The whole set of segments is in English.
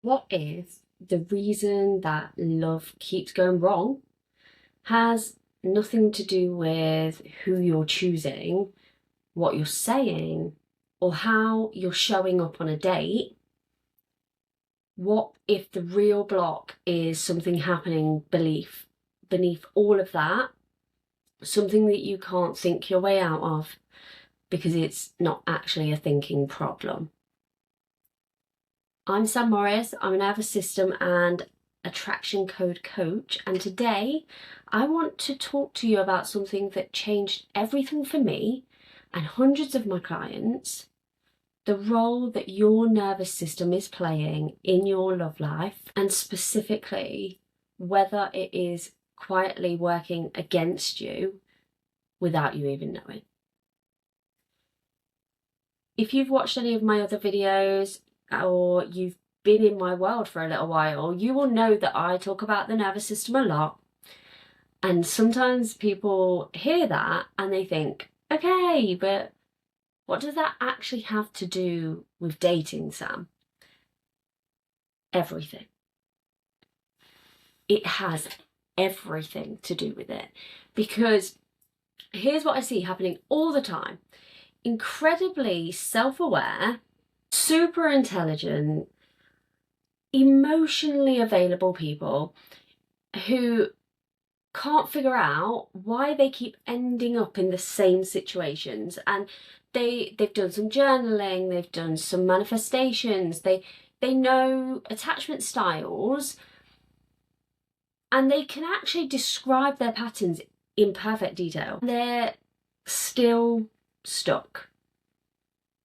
What if the reason that love keeps going wrong has nothing to do with who you're choosing, what you're saying, or how you're showing up on a date? What if the real block is something happening beneath all of that, something that you can't think your way out of because it's not actually a thinking problem? I'm Sam Morris. I'm a nervous system and attraction code coach, and today I want to talk to you about something that changed everything for me and hundreds of my clients: the role that your nervous system is playing in your love life, and specifically whether it is quietly working against you without you even knowing. If you've watched any of my other videos or you've been in my world for a little while, you will know that I talk about the nervous system a lot. And sometimes people hear that and they think, okay, but what does that actually have to do with dating, Sam? Everything. It has everything to do with it. Because here's what I see happening all the time: incredibly self-aware, super intelligent, emotionally available people who can't figure out why they keep ending up in the same situations. And they've done some journaling, they've done some manifestations, they know attachment styles, and they can actually describe their patterns in perfect detail. They're still stuck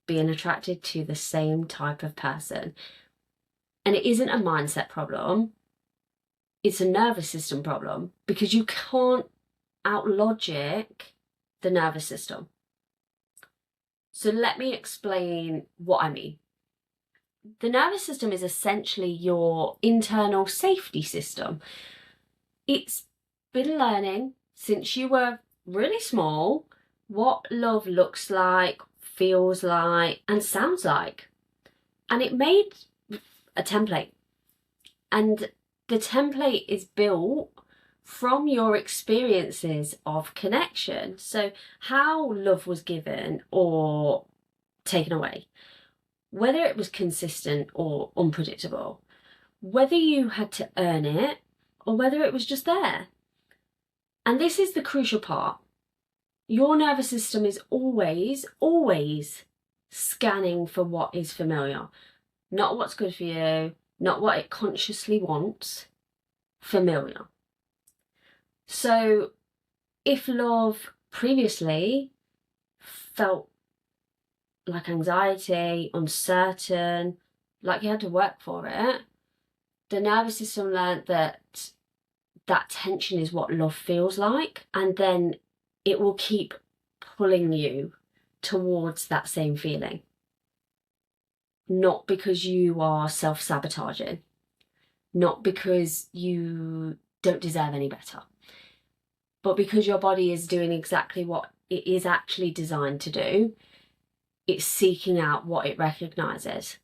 being attracted to the same type of person. And it isn't a mindset problem, it's a nervous system problem, because you can't out-logic the nervous system. So let me explain what I mean. The nervous system is essentially your internal safety system. It's been learning since you were really small what love looks like, feels like, and sounds like. And it made a template. And the template is built from your experiences of connection. So, how love was given or taken away, whether it was consistent or unpredictable, whether you had to earn it or whether it was just there. And this is the crucial part. Your nervous system is always scanning for what is familiar, not what's good for you, not what it consciously wants, familiar. So if love previously felt like anxiety, uncertain, like you had to work for it, the nervous system learned that that tension is what love feels like, and then it will keep pulling you towards that same feeling. Not because you are self-sabotaging, not because you don't deserve any better, but because your body is doing exactly what it is actually designed to do. It's seeking out what it recognizes.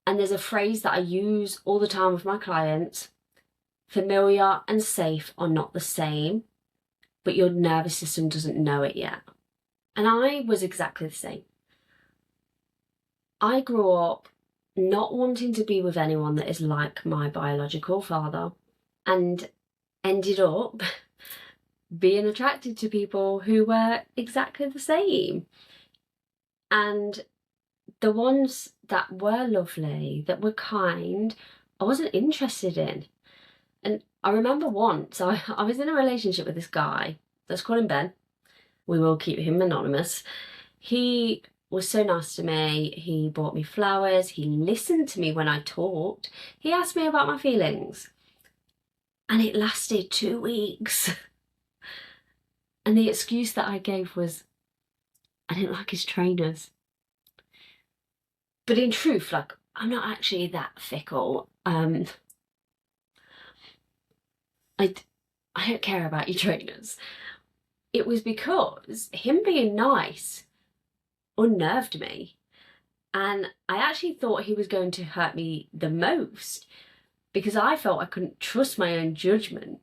And there's a phrase that I use all the time with my clients: familiar and safe are not the same, but your nervous system doesn't know it yet. And I was exactly the same. I grew up not wanting to be with anyone that is like my biological father, and ended up being attracted to people who were exactly the same. And the ones that were lovely, that were kind, I wasn't interested in. And I remember once I was in a relationship with this guy. Let's call him Ben. We will keep him anonymous. He was so nice to me. He bought me flowers. He listened to me when I talked. He asked me about my feelings. And it lasted 2 weeks. And the excuse that I gave was I didn't like his trainers. But in truth, like, I'm not actually that fickle. I don't care about your trainers. It was because him being nice unnerved me. And I actually thought he was going to hurt me the most because I felt I couldn't trust my own judgment.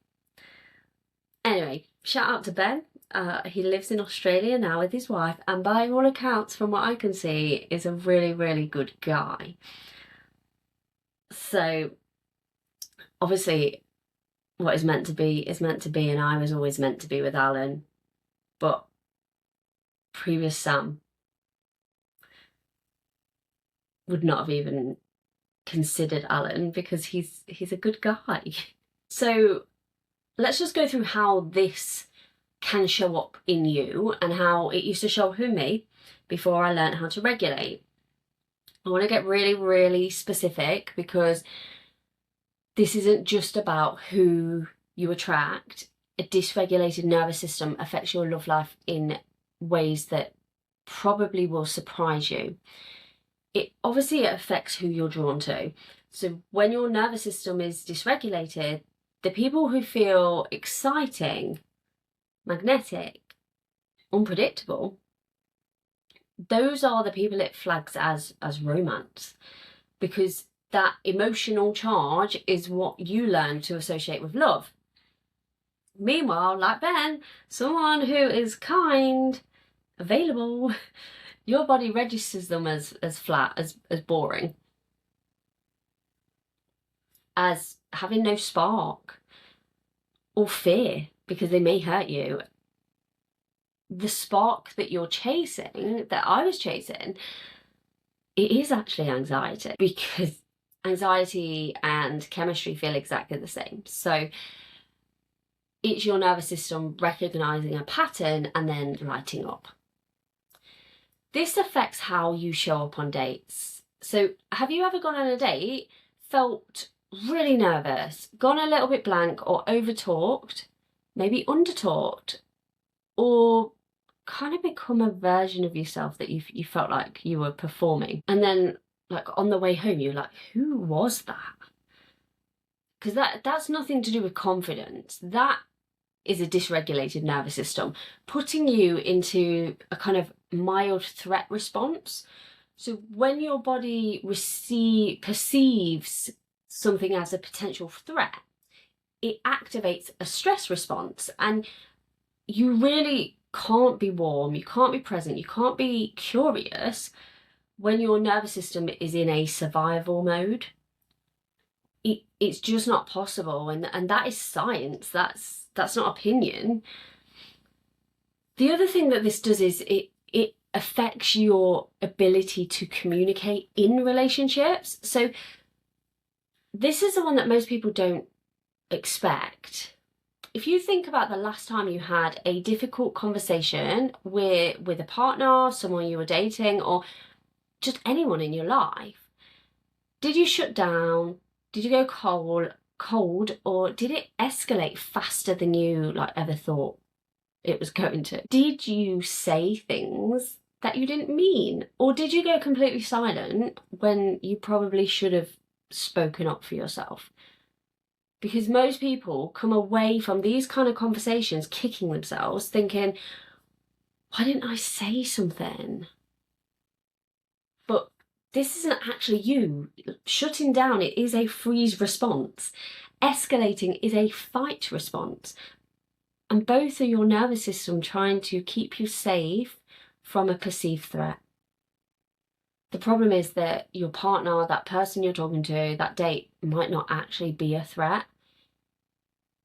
Anyway, shout out to Ben. He lives in Australia now with his wife, and by all accounts, from what I can see, is a really, really good guy. So, obviously, what is meant to be is meant to be, and I was always meant to be with Alan. But previous Sam would not have even considered Alan because he's a good guy. So let's just go through how this can show up in you and how it used to show up in me before I learned how to regulate. I want to get really, really specific because this isn't just about who you attract. A dysregulated nervous system affects your love life in ways that probably will surprise you. It obviously affects who you're drawn to. So when your nervous system is dysregulated, the people who feel exciting, magnetic, unpredictable, those are the people it flags as romance, because that emotional charge is what you learn to associate with love. Meanwhile, like Ben, someone who is kind, available, your body registers them as flat, as boring, as having no spark or fear because they may hurt you. The spark that you're chasing, that I was chasing, it is actually anxiety, because anxiety and chemistry feel exactly the same. So it's your nervous system recognizing a pattern and then lighting up. This affects how you show up on dates. So have you ever gone on a date, felt really nervous, gone a little bit blank or over-talked, maybe under-talked, or kind of become a version of yourself that you felt like you were performing? And then like on the way home, you're like, who was that? Because that's nothing to do with confidence. That is a dysregulated nervous system, putting you into a kind of mild threat response. So when your body perceives something as a potential threat, it activates a stress response, and you really can't be warm, you can't be present, you can't be curious when your nervous system is in a survival mode. It's just not possible, and that is science. That's not opinion. The other thing that this does is it affects your ability to communicate in relationships. So this is the one that most people don't expect. If you think about the last time you had a difficult conversation with a partner, someone you were dating, or just anyone in your life, did you shut down? Did you go cold, or did it escalate faster than you ever thought it was going to? Did you say things that you didn't mean, or did you go completely silent when you probably should have spoken up for yourself? Because most people come away from these kind of conversations kicking themselves, thinking, why didn't I say something? But this isn't actually you. Shutting down, it is a freeze response. Escalating is a fight response. And both are your nervous system trying to keep you safe from a perceived threat. The problem is that your partner, that person you're talking to, that date might not actually be a threat.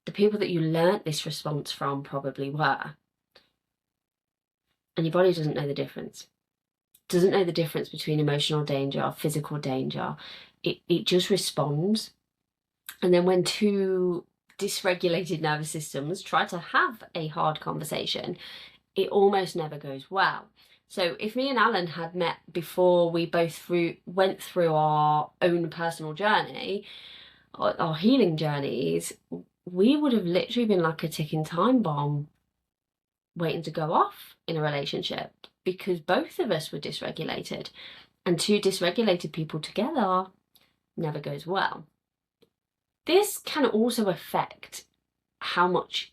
The people that you learnt this response from probably were. And your body doesn't know the difference. Doesn't know the difference between emotional danger, physical danger. It just responds. And then when two dysregulated nervous systems try to have a hard conversation, it almost never goes well. So if me and Alan had met before we both went through our own personal journey, our healing journeys, we would have literally been like a ticking time bomb waiting to go off in a relationship, because both of us were dysregulated, and two dysregulated people together never goes well. This can also affect how much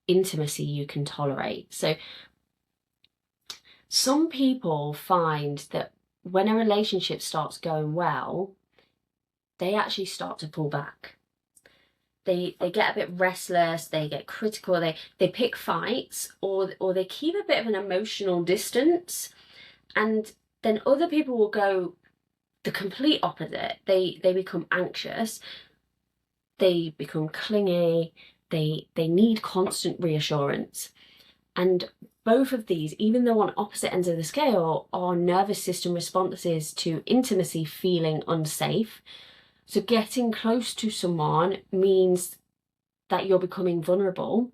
intimacy you can tolerate. So some people find that when a relationship starts going well, they actually start to pull back. They get a bit restless, they get critical, they pick fights, or they keep a bit of an emotional distance. And then other people will go the complete opposite. They become anxious, they become clingy, they need constant reassurance. And both of these, even though on opposite ends of the scale, are nervous system responses to intimacy feeling unsafe. So getting close to someone means that you're becoming vulnerable.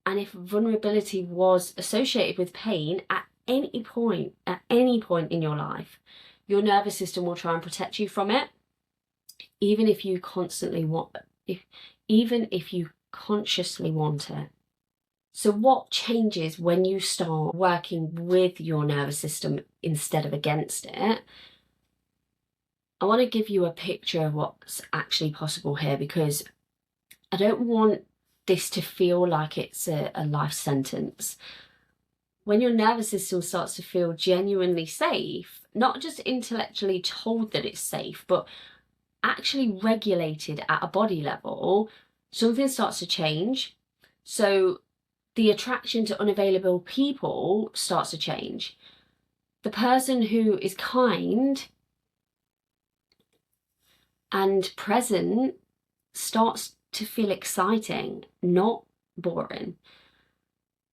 And if vulnerability was associated with pain at any point in your life, your nervous system will try and protect you from it, even if you consciously want it. So what changes when you start working with your nervous system instead of against it? I want to give you a picture of what's actually possible here, because I don't want this to feel like it's a life sentence. When your nervous system starts to feel genuinely safe, not just intellectually told that it's safe, but actually regulated at a body level, something starts to change. So the attraction to unavailable people starts to change. The person who is kind and present starts to feel exciting, not boring.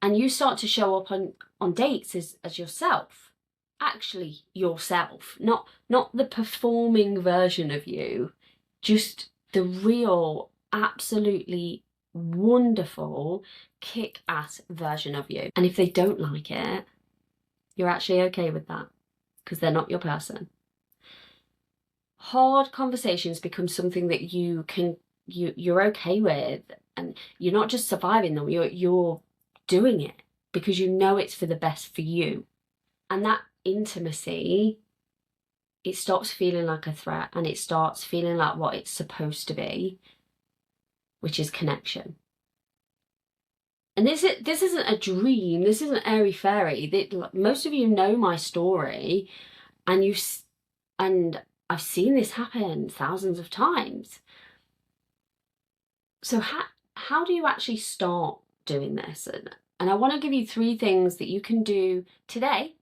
And you start to show up on dates as yourself. Actually yourself, not the performing version of you, just the real, absolutely wonderful, kick-ass version of you. And if they don't like it, you're actually okay with that, because they're not your person. Hard conversations become something that you're okay with, and you're not just surviving them, you're doing it because you know it's for the best for you. And that intimacy, it stops feeling like a threat, and it starts feeling like what it's supposed to be, which is connection. And this isn't a dream, this isn't airy fairy. Most of you know my story, and I've seen this happen thousands of times. So how do you actually start doing this? And I want to give you 3 things that you can do today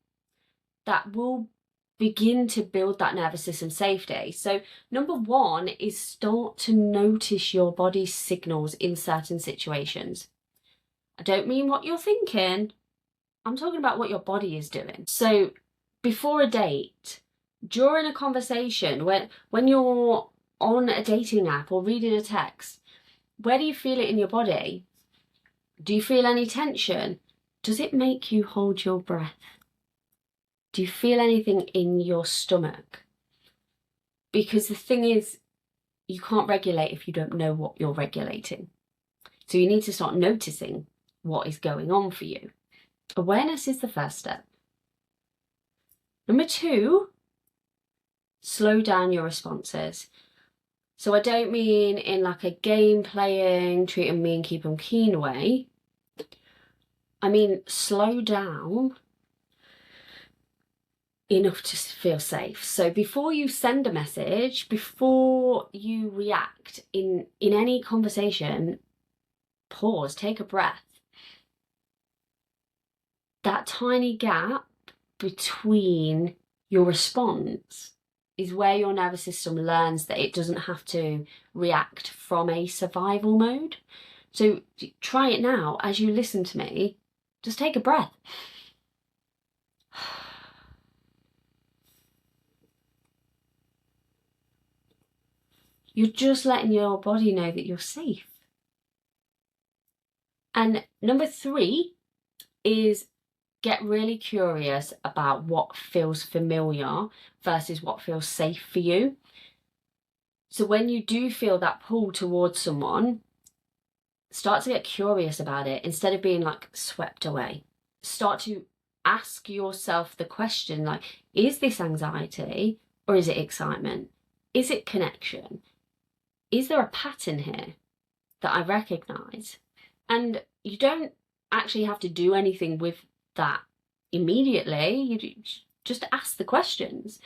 that will begin to build that nervous system safety. So number 1 is start to notice your body's signals in certain situations. I don't mean what you're thinking, I'm talking about what your body is doing. So before a date, during a conversation, when you're on a dating app or reading a text, where do you feel it in your body? Do you feel any tension? Does it make you hold your breath? Do you feel anything in your stomach? Because the thing is, you can't regulate if you don't know what you're regulating. So you need to start noticing what is going on for you. Awareness is the first step. Number 2, slow down your responses. So I don't mean in like a game playing, treat 'em mean, keep 'em keen way. I mean slow down enough to feel safe. So before you send a message, before you react in any conversation, pause, take a breath. That tiny gap between your response is where your nervous system learns that it doesn't have to react from a survival mode. So try it now as you listen to me. Just take a breath. You're just letting your body know that you're safe. And number 3 is get really curious about what feels familiar versus what feels safe for you. So when you do feel that pull towards someone, start to get curious about it instead of being like swept away. Start to ask yourself the question, like, is this anxiety or is it excitement? Is it connection? Is there a pattern here that I recognize? And you don't actually have to do anything with that immediately. just ask the questions.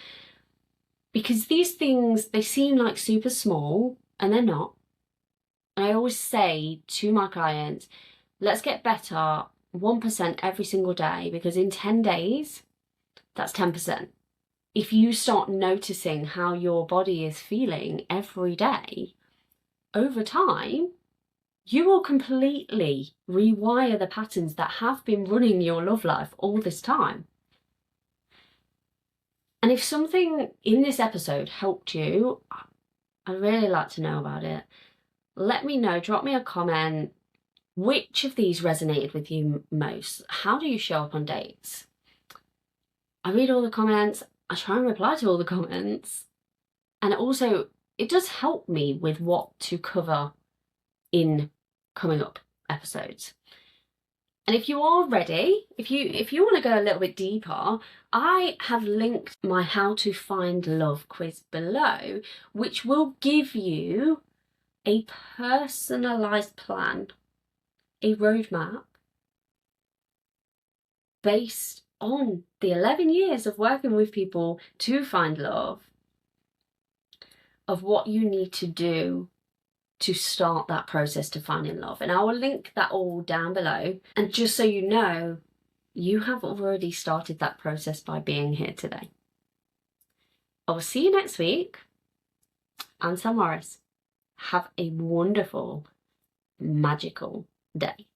Because these things, they seem like super small, and they're not. And I always say to my clients, let's get better 1% every single day, because in 10 days, that's 10%. If you start noticing how your body is feeling every day, over time, you will completely rewire the patterns that have been running your love life all this time. And if something in this episode helped you, I'd really like to know about it. Let me know, drop me a comment. Which of these resonated with you most? How do you show up on dates? I read all the comments, I try and reply to all the comments. And also, it does help me with what to cover in coming up episodes. And if you are ready, if you want to go a little bit deeper, I have linked my How to Find Love quiz below, which will give you a personalised plan, a roadmap based on the 11 years of working with people to find love, of what you need to do to start that process to finding love. And I will link that all down below. And just so you know, you have already started that process by being here today. I will see you next week. I'm Sam Morris. Have a wonderful, magical day.